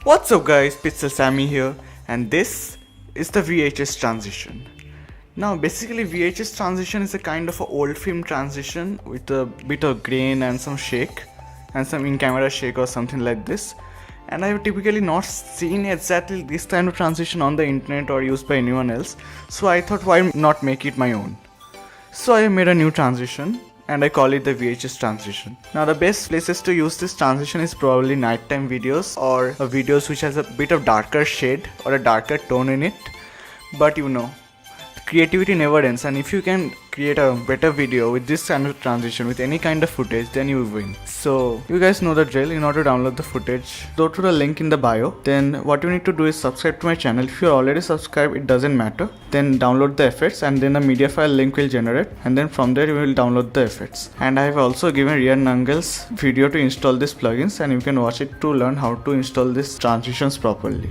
What's up guys, Pixel Sammy here, and this is the VHS transition. Now basically VHS transition is a kind of a old film transition with a bit of grain and some shake and some in-camera shake or something like this. And I have typically not seen exactly this kind of transition on the internet or used by anyone else, so I thought why not make it my own. So I made a new transition and I call it the VHS transition. Now the best places to use this transition is probably nighttime videos or videos which has a bit of darker shade or a darker tone in it. But you know, creativity never ends, and if you can create a better video with this kind of transition with any kind of footage, then you win. So you guys know the drill. In order to download the footage, go to the link in the bio. Then what you need to do is subscribe to my channel. If you're already subscribed, it doesn't matter. Then download the effects and then the media file link will generate, and then from there you will download the effects. And I have also given Rian Nangal's video to install these plugins, and you can watch it to learn how to install these transitions properly.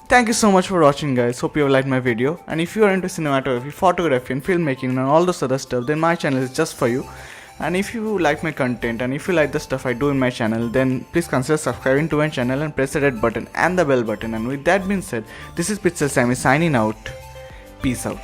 Thank you so much for watching guys, hope you have liked my video, and if you are into cinematography, photography and filmmaking and all those other stuff, then my channel is just for you. And if you like my content and if you like the stuff I do in my channel, then please consider subscribing to my channel and press the red button and the bell button. And with that being said, this is Pixel Sammy signing out. Peace out.